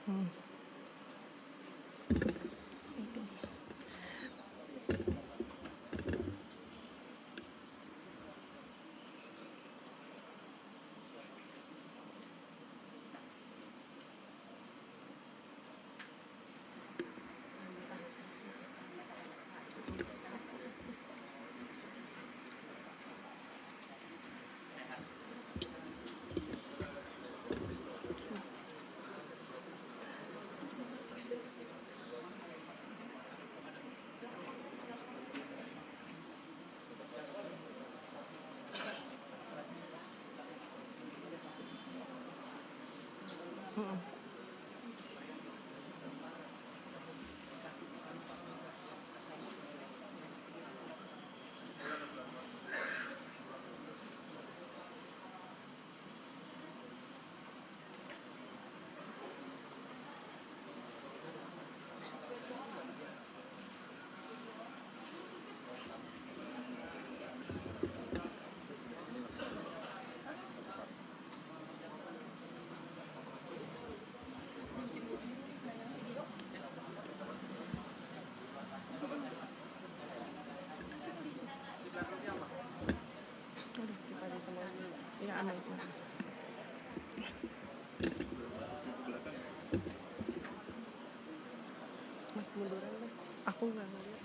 Hmm. Aduh, kita di teman. Ya, aman. Mas munduran deh. Aku nggak ngeliat.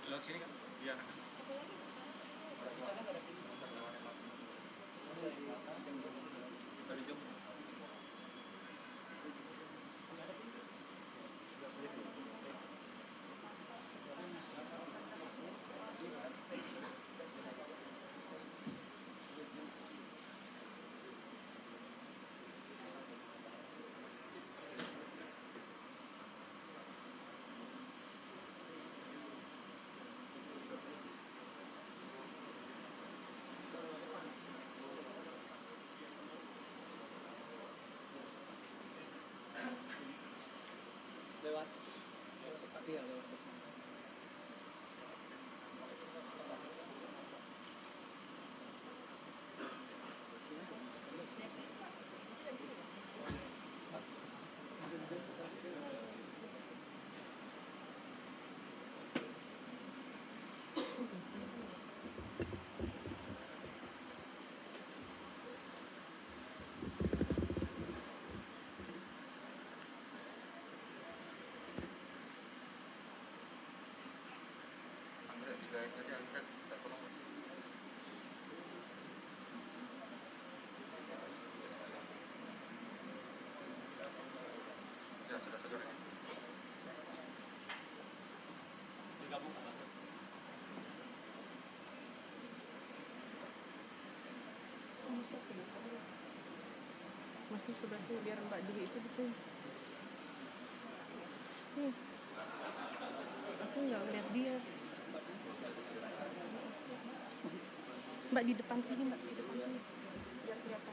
Lewat sini kan? Iya. Tadi jam. Lewat iya lewat depan. Anggrek digait aja angkat, tak perlu. Ya sudah segar ya. Itu sebelah sini biar Mbak Dwi itu di sini. Aku nggak ngeliat dia. Mbak di depan sini, Mbak di depan sini. Biar kelihatan.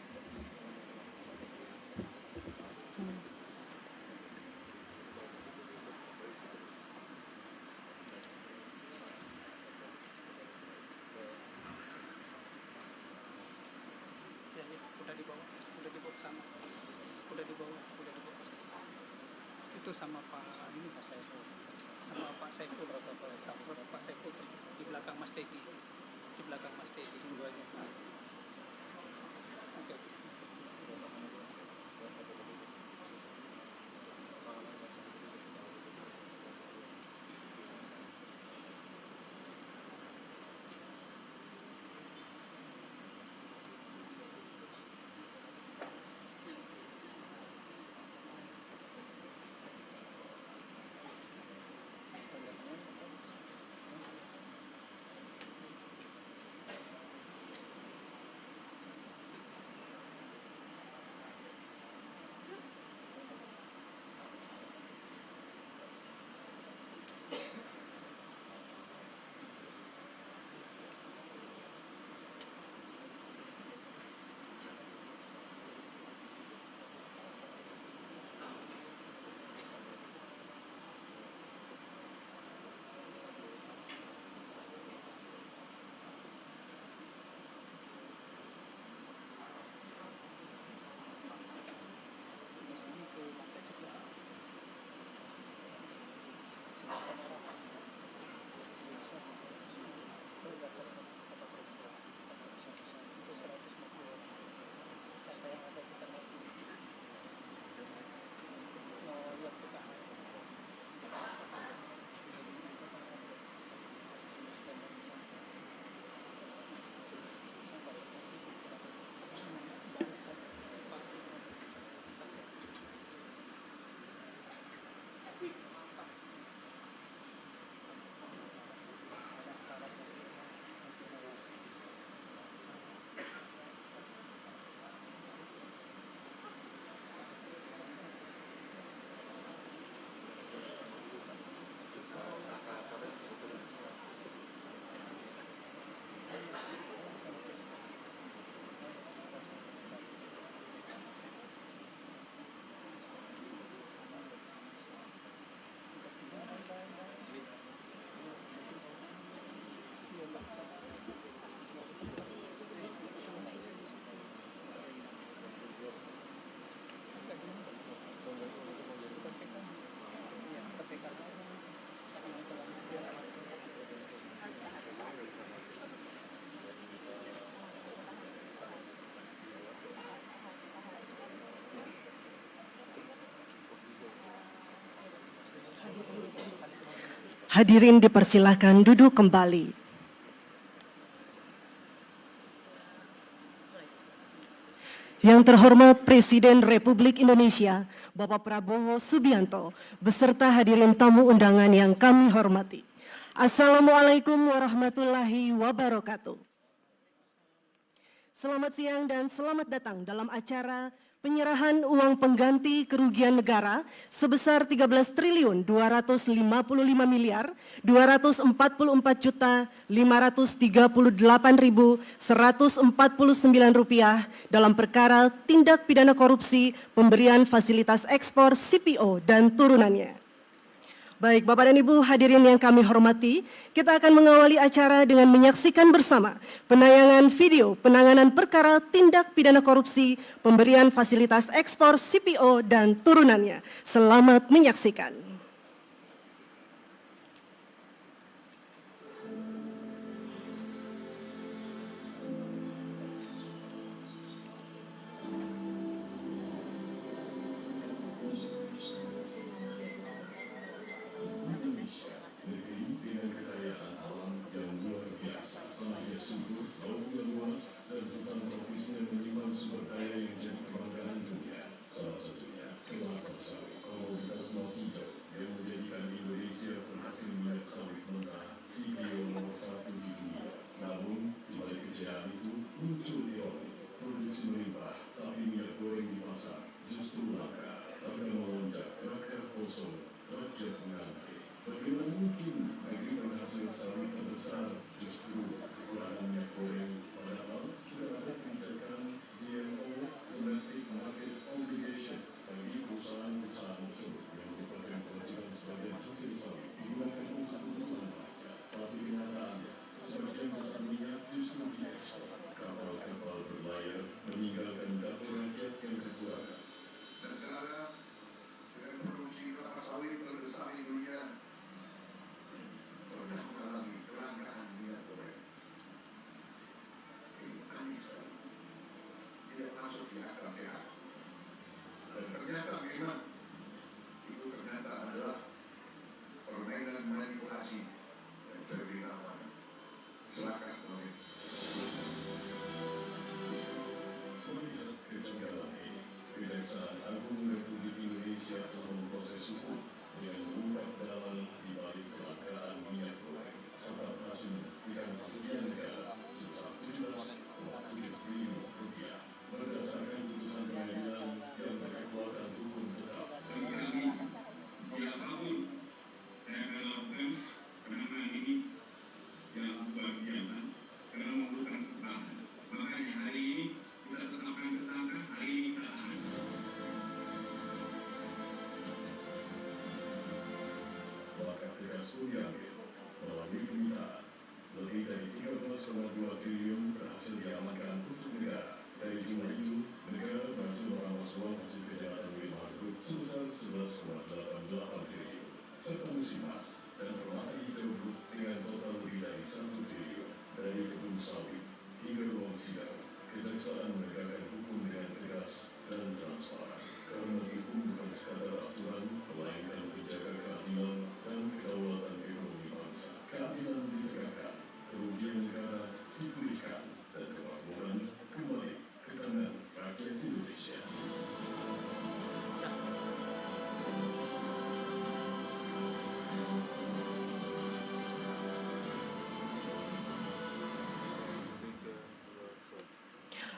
Ya, udah dibawa sama. Udah dibawa. Itu sama Pak Saiful. Sama Pak Saiful di belakang Mas Teddy. Oke. Di sini ke lantai 11. Itu 150 orang. Siapa yang ada kita lagi? Mau lihat kita. Hadirin dipersilahkan duduk kembali. Yang terhormat Presiden Republik Indonesia, Bapak Prabowo Subianto, beserta hadirin tamu undangan yang kami hormati. Assalamualaikum warahmatullahi wabarakatuh. Selamat siang dan selamat datang dalam acara penyerahan uang pengganti kerugian negara sebesar 13.255.244.539 rupiah dalam perkara tindak pidana korupsi pemberian fasilitas ekspor CPO dan turunannya. Baik, Bapak dan Ibu hadirin yang kami hormati, kita akan mengawali acara dengan menyaksikan bersama penayangan video penanganan perkara tindak pidana korupsi pemberian fasilitas ekspor CPO dan turunannya. Selamat menyaksikan. Salah satunya kelapa sawit komoditas non-feeder KPK Suryani melalui penyitaan lebih dari 13,2 triliun berhasil diamankan untuk negara. Dari jumlah itu, negara berhasil merampas uang hasil kejahatan Wilmar Group sebesar 11,88 triliun, serta Musimas dan Permata Hijau Group dengan total lebih dari 1 triliun. Dari kebun sawit hingga ruang sidang, kejaksaan menegakkan hukum dengan tegas dan transparan. Karena hukum bukan sekadar aturan, melainkan menjaga keadilan dan kedaulatan ekonomi bangsa. Keadilan ditegakkan, kerugian negara dipulihkan, dan kemakmuran kembali ke tangan rakyat Indonesia.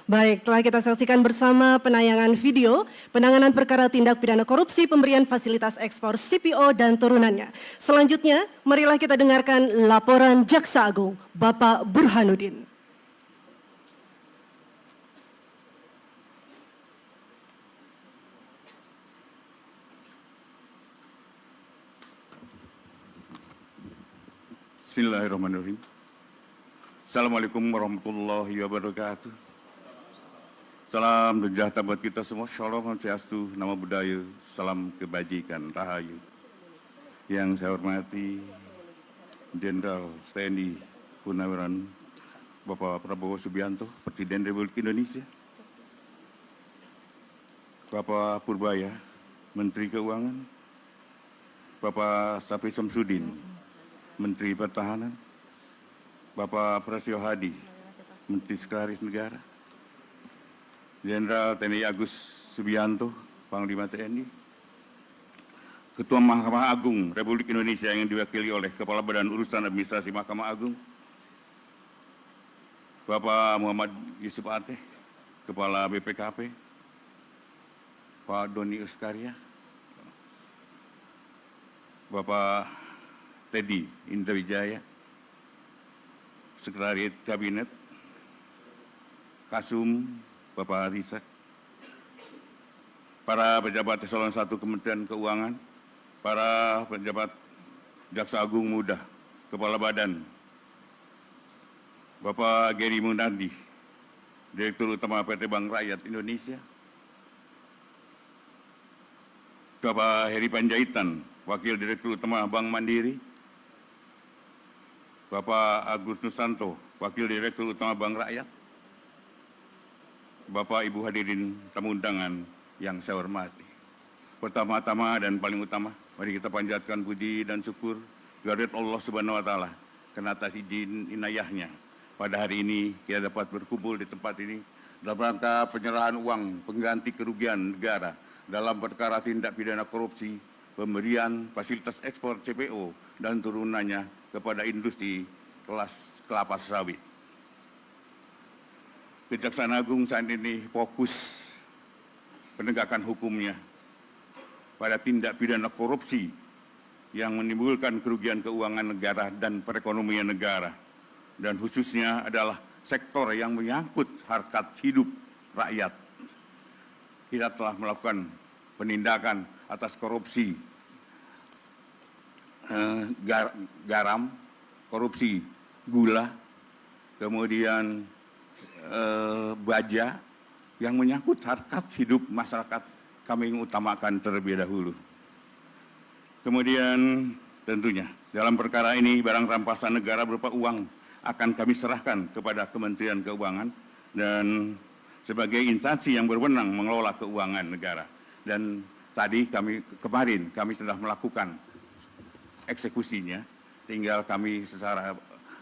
Baik, telah kita saksikan bersama penayangan video penanganan perkara tindak pidana korupsi pemberian fasilitas ekspor CPO dan turunannya. Selanjutnya, marilah kita dengarkan laporan Jaksa Agung, Bapak Burhanuddin. Bismillahirrahmanirrahim. Assalamualaikum warahmatullahi wabarakatuh. Salam sejahtera buat kita semua. Shalom, Swastiastu, Namo Buddhaya, salam kebajikan, rahayu. Yang saya hormati Jenderal TNI Purnawirawan Bapak Prabowo Subianto, Presiden Republik Indonesia. Bapak Purbaya, Menteri Keuangan. Bapak Safi Samsudin, Menteri Pertahanan. Bapak Prasyo Hadi, Menteri Sekretaris Negara. Jenderal TNI Agus Subianto, Panglima TNI. Ketua Mahkamah Agung Republik Indonesia yang diwakili oleh Kepala Badan Urusan Administrasi Mahkamah Agung. Bapak Muhammad Yusuf Ateh, Kepala BPKP. Pak Doni Uskaria. Bapak Teddy Indrawijaya, Sekretariat Kabinet. Kasum, Bapak Riset, para pejabat eselon 1 Kementerian Keuangan, para pejabat Jaksa Agung Muda, Kepala Badan, Bapak Geri Munardi, Direktur Utama PT Bank Rakyat Indonesia, Bapak Heri Panjaitan, Wakil Direktur Utama Bank Mandiri, Bapak Agus Nusanto, Wakil Direktur Utama Bank Rakyat, Bapak Ibu hadirin tamu undangan yang saya hormati. Pertama-tama dan paling utama, mari kita panjatkan puji dan syukur kehadirat Allah Subhanahu wa taala karena atas izin inayahnya pada hari ini kita dapat berkumpul di tempat ini dalam rangka penyerahan uang pengganti kerugian negara dalam perkara tindak pidana korupsi pemberian fasilitas ekspor CPO dan turunannya kepada industri kelas kelapa sawit. Kejaksaan Agung saat ini fokus penegakan hukumnya pada tindak pidana korupsi yang menimbulkan kerugian keuangan negara dan perekonomian negara, dan khususnya adalah sektor yang menyangkut harkat hidup rakyat. Kita telah melakukan penindakan atas korupsi garam, korupsi gula, kemudian baja yang menyangkut harkat hidup masyarakat kami utamakan terlebih dahulu. Kemudian tentunya dalam perkara ini barang rampasan negara berupa uang akan kami serahkan kepada Kementerian Keuangan dan sebagai instansi yang berwenang mengelola keuangan negara. Dan tadi kemarin kami sudah melakukan eksekusinya, tinggal kami secara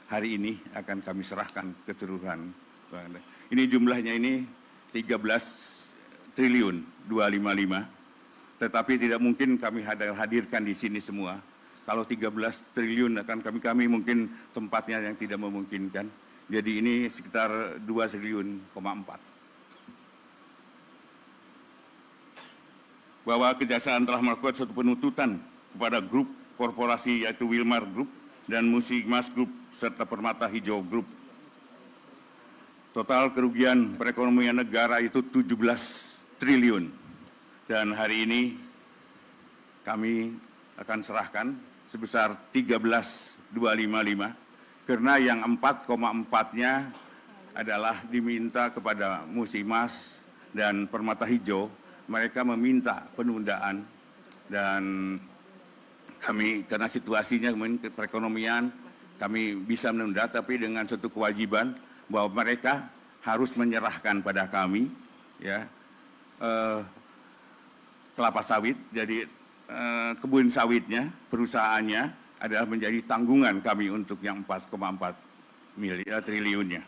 hari ini akan kami serahkan keseluruhan. Ini jumlahnya ini 13 triliun 255, tetapi tidak mungkin kami hadirkan di sini semua. Kalau 13 triliun akan kami mungkin tempatnya yang tidak memungkinkan. Jadi ini sekitar 2,4 triliun. Bahwa Kejaksaan telah melakukan suatu penuntutan kepada grup korporasi yaitu Wilmar Group dan Musimas Group serta Permata Hijau Group. Total kerugian perekonomian negara itu 17 triliun. Dan hari ini kami akan serahkan sebesar 13.255, karena yang 4,4-nya adalah diminta kepada Musimas dan Permata Hijau. Mereka meminta penundaan, dan kami karena situasinya perekonomian kami bisa menunda, tapi dengan satu kewajiban bahwa mereka harus menyerahkan pada kami ya kelapa sawit. Jadi kebun sawitnya, perusahaannya adalah menjadi tanggungan kami untuk yang 4,4 triliunnya.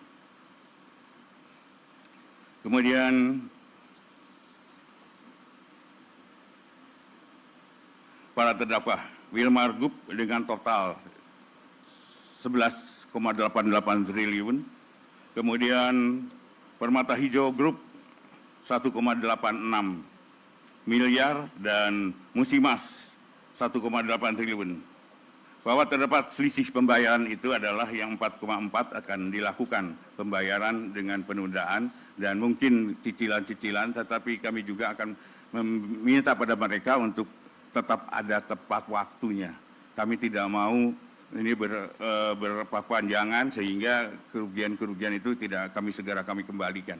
Kemudian para terdakwa Wilmar Group dengan total 11,88 triliun, kemudian Permata Hijau Group 1,86 miliar, dan Musimas 1,8 triliun. Bahwa terdapat selisih pembayaran itu adalah yang 4,4 akan dilakukan pembayaran dengan penundaan dan mungkin cicilan-cicilan, tetapi kami juga akan meminta pada mereka untuk tetap ada tepat waktunya. Kami tidak mau ini berpanjangan sehingga kerugian-kerugian itu tidak kami kembalikan.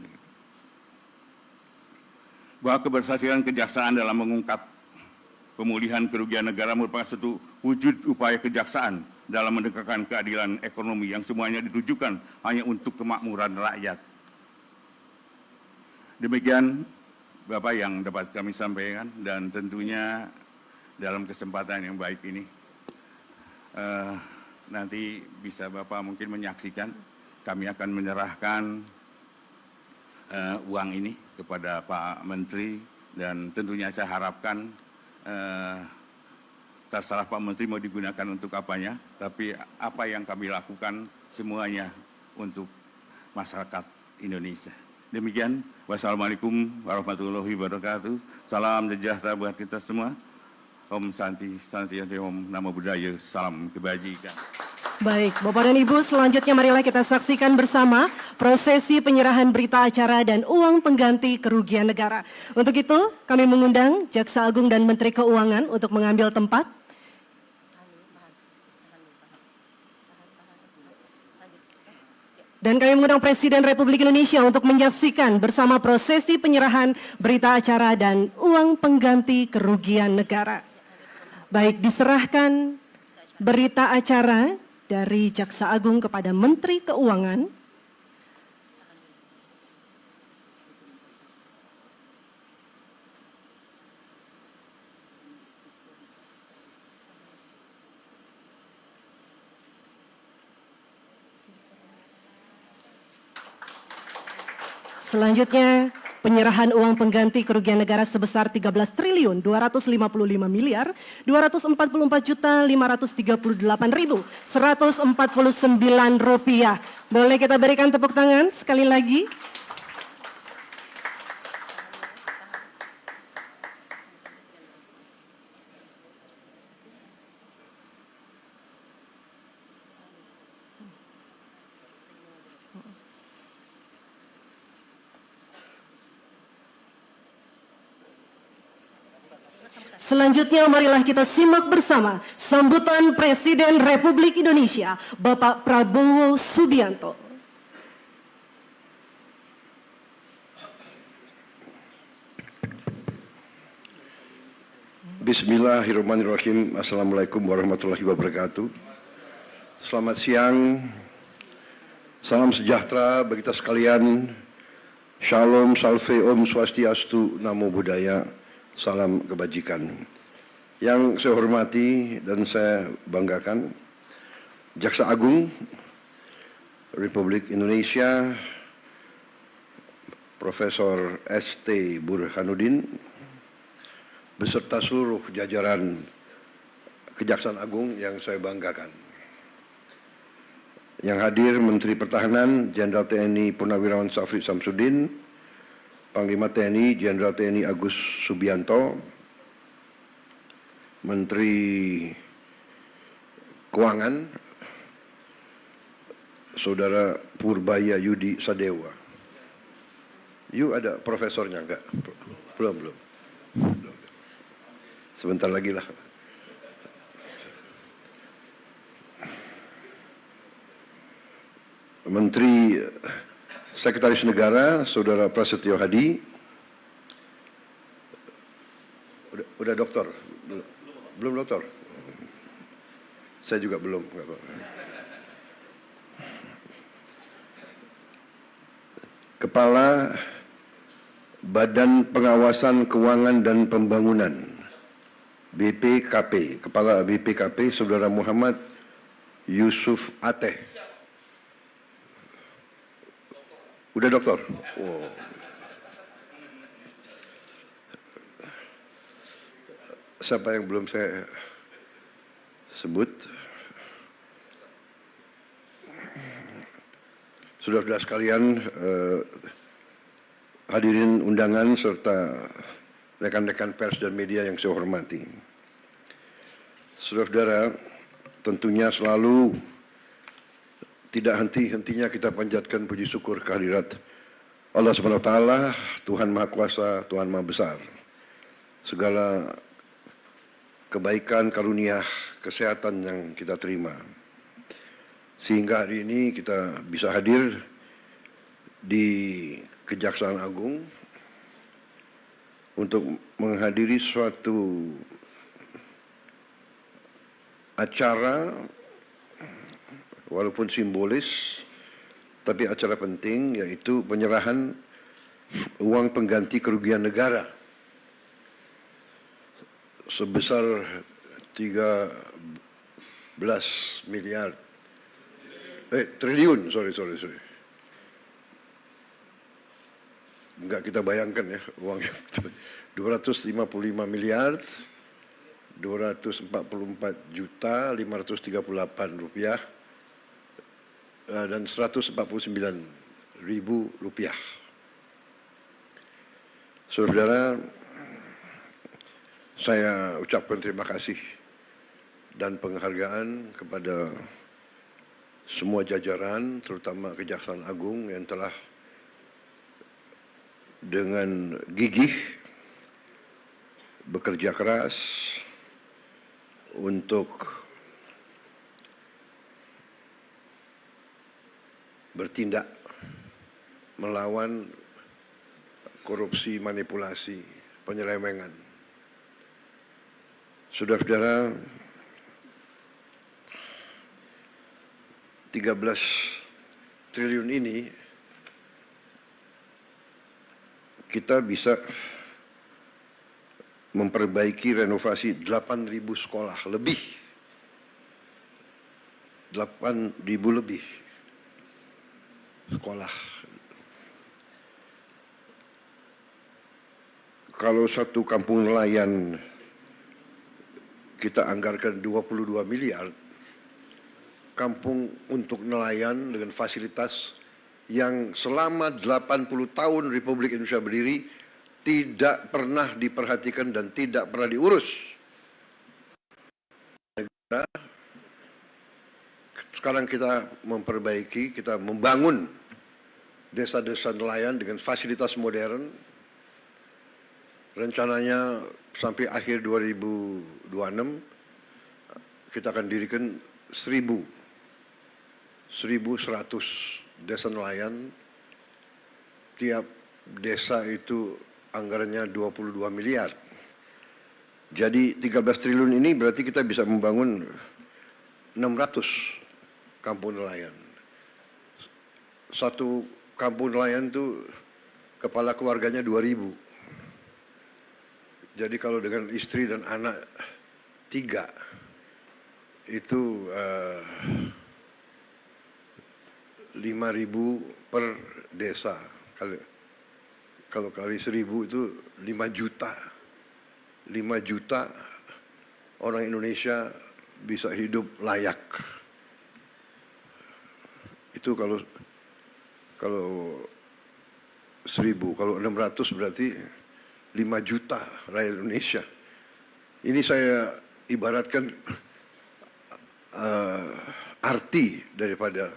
Bahwa keberhasilan kejaksaan dalam mengungkap pemulihan kerugian negara merupakan suatu wujud upaya kejaksaan dalam menegakkan keadilan ekonomi yang semuanya ditujukan hanya untuk kemakmuran rakyat. Demikian Bapak yang dapat kami sampaikan, dan tentunya dalam kesempatan yang baik ini nanti bisa Bapak mungkin menyaksikan kami akan menyerahkan uang ini kepada Pak Menteri, dan tentunya saya harapkan terserah Pak Menteri mau digunakan untuk apanya, tapi apa yang kami lakukan semuanya untuk masyarakat Indonesia. Demikian, wassalamualaikum warahmatullahi wabarakatuh. Salam sejahtera buat kita semua. Om Santi, Santi Om Namo Buddhaya, salam kebajikan. Baik, Bapak dan Ibu, selanjutnya marilah kita saksikan bersama prosesi penyerahan berita acara dan uang pengganti kerugian negara. Untuk itu, kami mengundang Jaksa Agung dan Menteri Keuangan untuk mengambil tempat. Dan kami mengundang Presiden Republik Indonesia untuk menyaksikan bersama prosesi penyerahan berita acara dan uang pengganti kerugian negara. Baik, diserahkan berita acara dari Jaksa Agung kepada Menteri Keuangan. Selanjutnya, penyerahan uang pengganti kerugian negara sebesar 13.255.244.538.149 rupiah. Boleh kita berikan tepuk tangan sekali lagi? Selanjutnya marilah kita simak bersama sambutan Presiden Republik Indonesia, Bapak Prabowo Subianto. Bismillahirrahmanirrahim. Assalamualaikum warahmatullahi wabarakatuh. Selamat siang, salam sejahtera bagi kita sekalian. Shalom, salve, om swastiastu, namo buddhaya. Salam kebajikan. Yang saya hormati dan saya banggakan, Jaksa Agung Republik Indonesia, Profesor S.T. Burhanuddin, beserta seluruh jajaran Kejaksaan Agung yang saya banggakan. Yang hadir Menteri Pertahanan Jenderal TNI Purnawirawan Syafri Samsudin, Panglima TNI Jenderal TNI Agus Subianto, Menteri Keuangan Saudara Purbaya Yudi Sadewa. You ada profesornya enggak? Belum. Sebentar lagi lah. Menteri Sekretaris Negara, Saudara Prasetyo Hadi. Udah dokter? Belum dokter? Saya juga belum. Nggak apa-apa. Kepala Badan Pengawasan Keuangan dan Pembangunan, BPKP, Kepala BPKP, Saudara Muhammad Yusuf Ateh. Udah dokter? Oh. Siapa yang belum saya sebut? Saudara-saudara sekalian, hadirin undangan serta rekan-rekan pers dan media yang saya hormati. Saudara-saudara, tentunya selalu tidak henti-hentinya kita panjatkan puji syukur kehadirat Allah SWT, Tuhan Maha Kuasa, Tuhan Maha Besar. Segala kebaikan, karunia, kesehatan yang kita terima. Sehingga hari ini kita bisa hadir di Kejaksaan Agung untuk menghadiri suatu acara walaupun simbolis, tapi acara penting, yaitu penyerahan uang pengganti kerugian negara sebesar 13 miliar triliun, sorry. Enggak kita bayangkan ya uangnya. 255 miliar 244 juta 538 rupiah dan 149 ribu rupiah. Saudara, saya ucapkan terima kasih dan penghargaan kepada semua jajaran, terutama Kejaksaan Agung yang telah dengan gigih bekerja keras untuk bertindak melawan korupsi, manipulasi, penyelewengan. Saudara-saudara, 13 triliun ini kita bisa memperbaiki renovasi 8.000 sekolah lebih. 8.000 lebih sekolah. Kalau satu kampung nelayan kita anggarkan 22 miliar, kampung untuk nelayan dengan fasilitas yang selama 80 tahun Republik Indonesia berdiri tidak pernah diperhatikan dan tidak pernah diurus. Sekarang kita memperbaiki, kita membangun desa-desa nelayan dengan fasilitas modern. Rencananya sampai akhir 2026 kita akan dirikan 1.100 desa nelayan. Tiap desa itu anggarannya 22 miliar. Jadi 13 triliun ini berarti kita bisa membangun 600 kampung nelayan. Satu kampung nelayan itu kepala keluarganya 2.000. Jadi kalau dengan istri dan anak 3 itu 5.000 per desa. Kalau kali 1.000 itu 5 juta. 5 juta orang Indonesia bisa hidup layak. Itu kalau 1.000, kalau 600 berarti 5 juta rakyat Indonesia. Ini saya ibaratkan arti daripada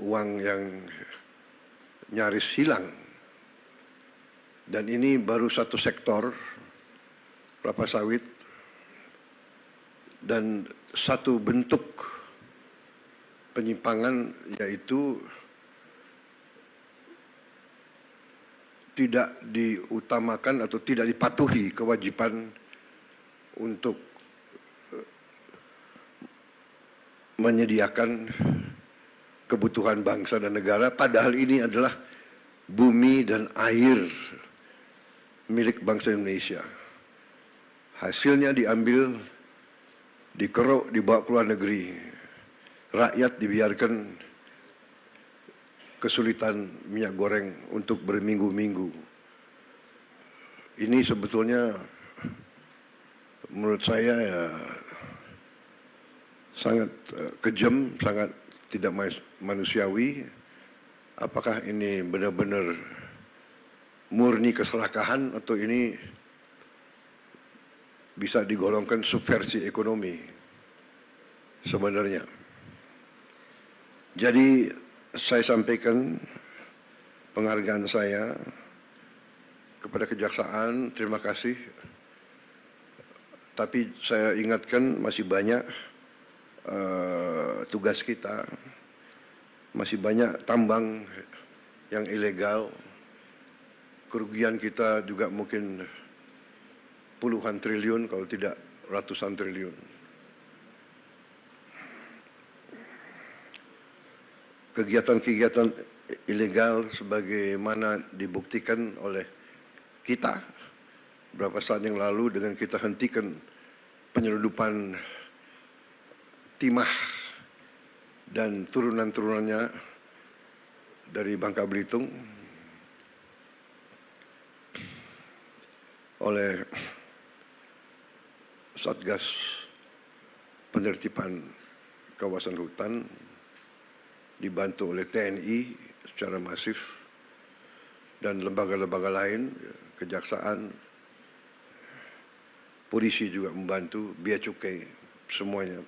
uang yang nyaris hilang. Dan ini baru satu sektor, kelapa sawit, dan satu bentuk penyimpangan, yaitu tidak diutamakan atau tidak dipatuhi kewajiban untuk menyediakan kebutuhan bangsa dan negara, padahal ini adalah bumi dan air milik bangsa Indonesia. Hasilnya diambil, dikeruk, dibawa ke luar negeri. Rakyat dibiarkan kesulitan minyak goreng untuk berminggu-minggu. Ini sebetulnya menurut saya ya sangat kejam, sangat tidak manusiawi. Apakah ini benar-benar murni keserakahan atau ini bisa digolongkan subversi ekonomi sebenarnya? Jadi saya sampaikan penghargaan saya kepada Kejaksaan, terima kasih. Tapi saya ingatkan masih banyak tugas kita, masih banyak tambang yang ilegal. Kerugian kita juga mungkin puluhan triliun kalau tidak ratusan triliun. Kegiatan-kegiatan ilegal sebagaimana dibuktikan oleh kita beberapa saat yang lalu dengan kita hentikan penyelundupan timah dan turunan-turunannya dari Bangka Belitung oleh Satgas Penertiban Kawasan Hutan dibantu oleh TNI secara masif dan lembaga-lembaga lain, kejaksaan, polisi juga membantu, bea cukai, semuanya.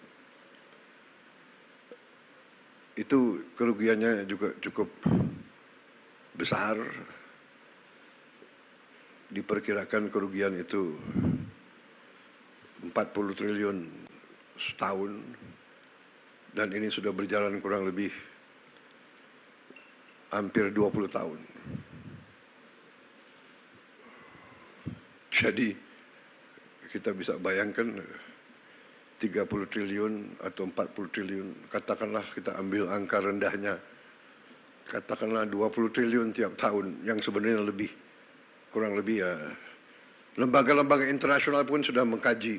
Itu kerugiannya juga cukup besar. Diperkirakan kerugian itu 40 triliun setahun, dan ini sudah berjalan kurang lebih hampir 20 tahun. Jadi kita bisa bayangkan 30 triliun atau 40 triliun, katakanlah kita ambil angka rendahnya, katakanlah 20 triliun tiap tahun, yang sebenarnya lebih, kurang lebih ya. Lembaga-lembaga internasional pun sudah mengkaji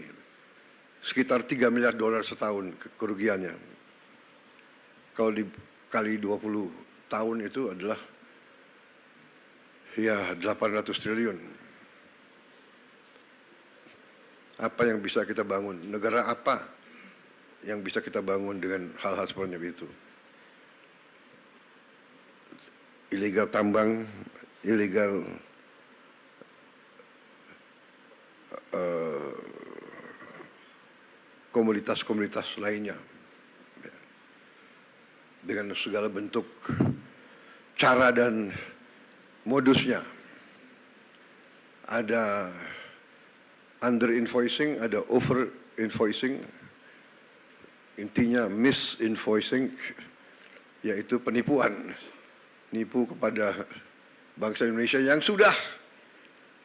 sekitar 3 miliar dolar setahun kerugiannya. Kalau dikali 20 tahun itu adalah ya 800 triliun. Apa yang bisa kita bangun? Negara apa yang bisa kita bangun dengan hal-hal seperti itu? Ilegal tambang, ilegal komunitas-komunitas lainnya, dengan segala bentuk cara dan modusnya. Ada under invoicing, ada over invoicing, intinya misinvoicing, yaitu penipuan, nipu kepada bangsa Indonesia yang sudah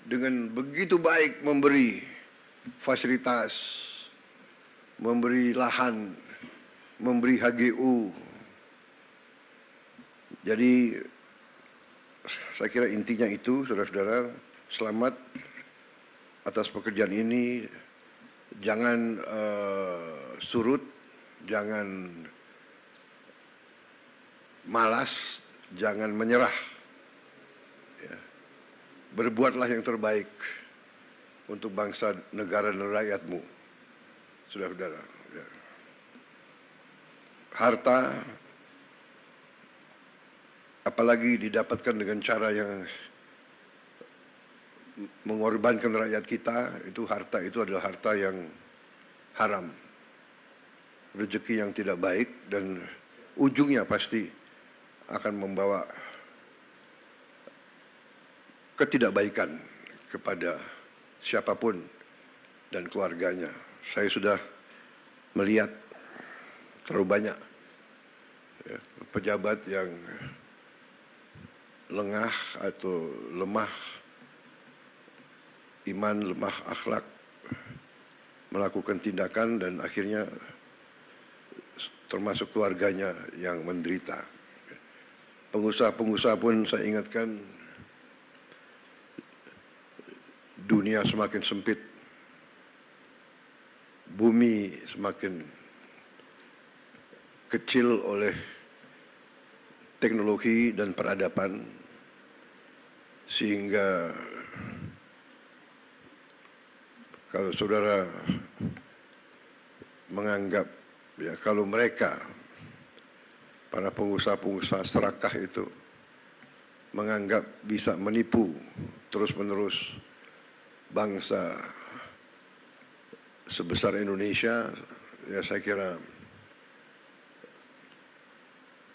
dengan begitu baik memberi fasilitas, memberi lahan, memberi HGU. Jadi saya kira intinya itu, saudara-saudara. Selamat atas pekerjaan ini. Jangan surut, jangan malas, jangan menyerah. Ya. Berbuatlah yang terbaik untuk bangsa, negara, dan rakyatmu, saudara-saudara. Ya. Harta, apalagi didapatkan dengan cara yang mengorbankan rakyat kita, itu harta itu adalah harta yang haram, rezeki yang tidak baik, dan ujungnya pasti akan membawa ketidakbaikan kepada siapapun dan keluarganya. Saya sudah melihat terlalu banyak ya, pejabat yang lengah atau lemah iman, lemah akhlak, melakukan tindakan dan akhirnya termasuk keluarganya yang menderita. Pengusaha-pengusaha pun saya ingatkan, dunia semakin sempit, bumi semakin kecil oleh teknologi dan peradaban, sehingga kalau saudara menganggap ya kalau mereka para pengusaha-pengusaha serakah itu menganggap bisa menipu terus-menerus bangsa sebesar Indonesia, ya saya kira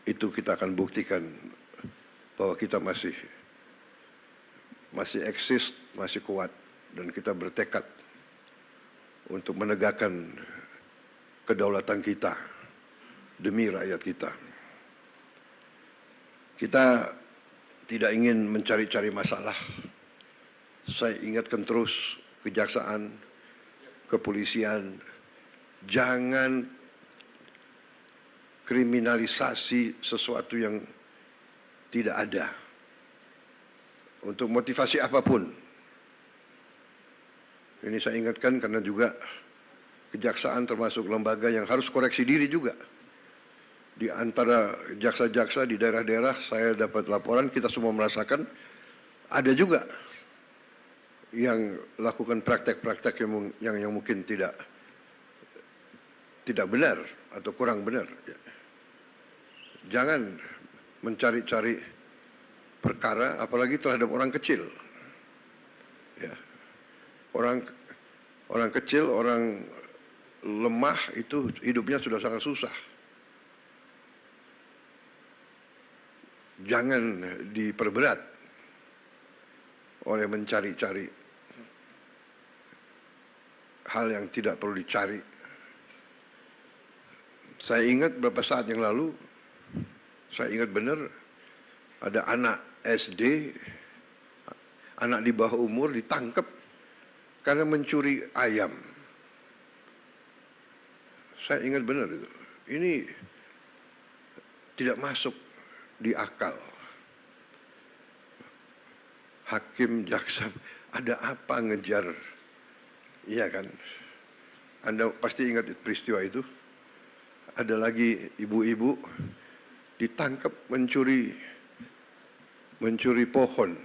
itu kita akan buktikan bahwa kita masih eksis, masih kuat, dan kita bertekad untuk menegakkan kedaulatan kita demi rakyat kita. Kita tidak ingin mencari-cari masalah. Saya ingatkan terus kejaksaan, kepolisian, jangan kriminalisasi sesuatu yang tidak ada untuk motivasi apapun. Ini saya ingatkan karena juga kejaksaan termasuk lembaga yang harus koreksi diri juga. Di antara jaksa-jaksa di daerah-daerah saya dapat laporan, kita semua merasakan ada juga yang lakukan praktek-praktek yang mungkin tidak benar atau kurang benar. Jangan mencari-cari perkara, apalagi terhadap orang kecil. Ya. Orang kecil, orang lemah itu hidupnya sudah sangat susah. Jangan diperberat oleh mencari-cari hal yang tidak perlu dicari. Saya ingat beberapa saat yang lalu, saya ingat benar ada anak SD, anak di bawah umur ditangkap karena mencuri ayam. Saya ingat benar itu. Ini tidak masuk di akal. Hakim, jaksa, ada apa ngejar? Iya kan? Anda pasti ingat peristiwa itu. Ada lagi ibu-ibu ditangkap mencuri pohon.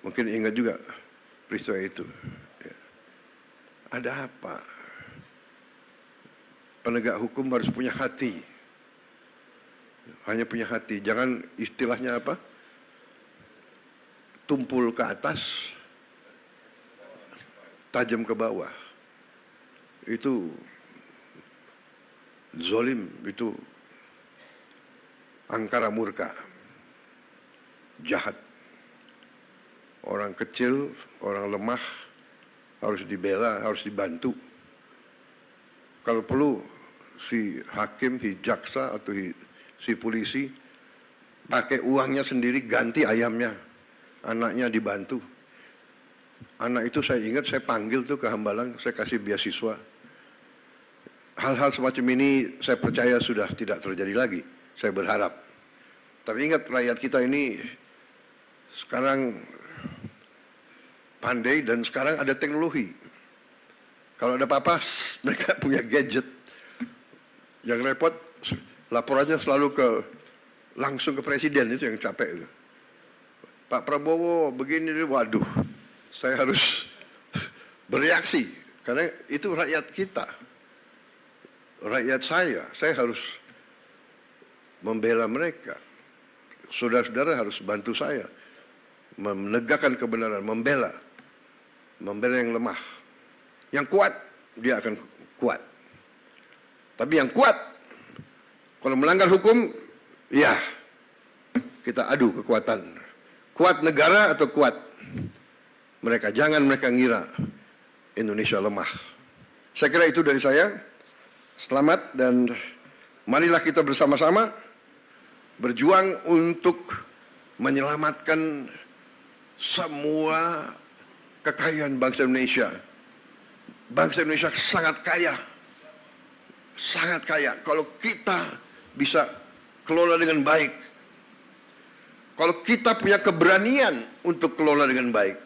Mungkin ingat juga peristiwa itu. Ada apa? Penegak hukum harus punya hati. Hanya punya hati. Jangan istilahnya apa? Tumpul ke atas, tajam ke bawah. Itu zolim, itu angkara murka, jahat. Orang kecil, orang lemah harus dibela, harus dibantu. Kalau perlu si hakim, si jaksa atau si polisi pakai uangnya sendiri ganti ayamnya, anaknya dibantu. Anak itu saya ingat saya panggil tuh ke Hambalang, saya kasih beasiswa. Hal-hal semacam ini saya percaya sudah tidak terjadi lagi, saya berharap. Tapi ingat rakyat kita ini sekarang pandai dan sekarang ada teknologi. Kalau ada apa-apa mereka punya gadget. Yang repot laporannya selalu langsung ke presiden, itu yang capek itu. Pak Prabowo begini, waduh, saya harus bereaksi karena itu rakyat kita, rakyat saya harus membela mereka. Saudara-saudara harus bantu saya menegakkan kebenaran, membela yang lemah. Yang kuat dia akan kuat. Tapi yang kuat kalau melanggar hukum, ya kita adu kekuatan. Kuat negara atau kuat mereka. Jangan mereka ngira Indonesia lemah. Saya kira itu dari saya. Selamat dan Marilah kita bersama-sama berjuang untuk menyelamatkan semua kekayaan bangsa Indonesia. Bangsa Indonesia sangat kaya. Sangat kaya. Kalau kita bisa kelola dengan baik. Kalau kita punya keberanian untuk kelola dengan baik,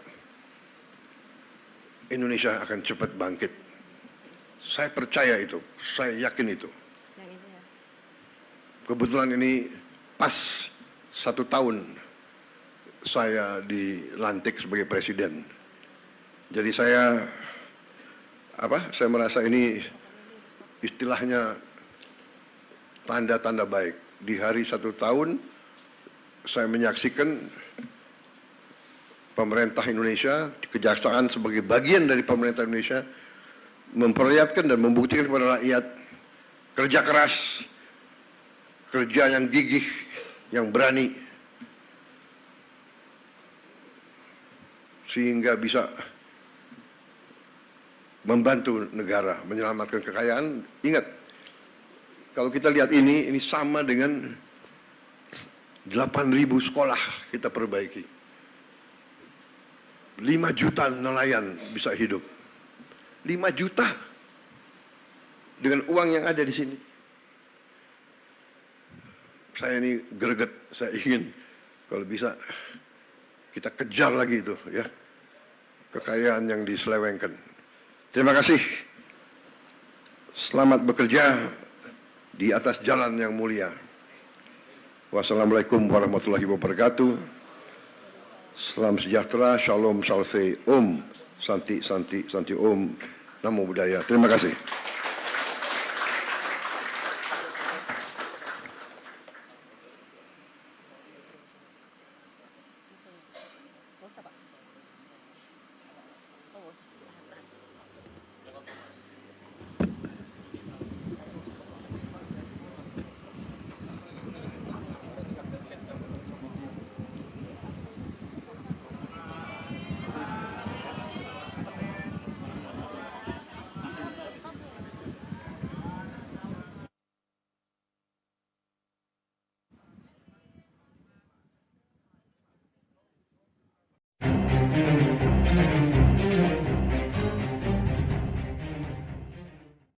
Indonesia akan cepat bangkit. Saya percaya itu. Saya yakin itu. Yang ini ya. Kebetulan ini pas 1 tahun saya dilantik sebagai presiden. Jadi saya merasa ini istilahnya tanda-tanda baik. Di hari 1 tahun saya menyaksikan pemerintah Indonesia, kejaksaan sebagai bagian dari pemerintah Indonesia memperlihatkan dan membuktikan kepada rakyat kerja keras, kerja yang gigih, yang berani, sehingga bisa membantu negara menyelamatkan kekayaan. Ingat, kalau kita lihat ini sama dengan 8.000 sekolah kita perbaiki. 5 juta nelayan bisa hidup. 5 juta dengan uang yang ada di sini. Saya ini greget, saya ingin kalau bisa kita kejar lagi itu ya. Kekayaan yang diselewengkan. Terima kasih. Selamat bekerja di atas jalan yang mulia. Wassalamualaikum warahmatullahi wabarakatuh. Salam sejahtera, shalom, salve, om, santi, santi, santi, om, namo buddhaya. Terima kasih.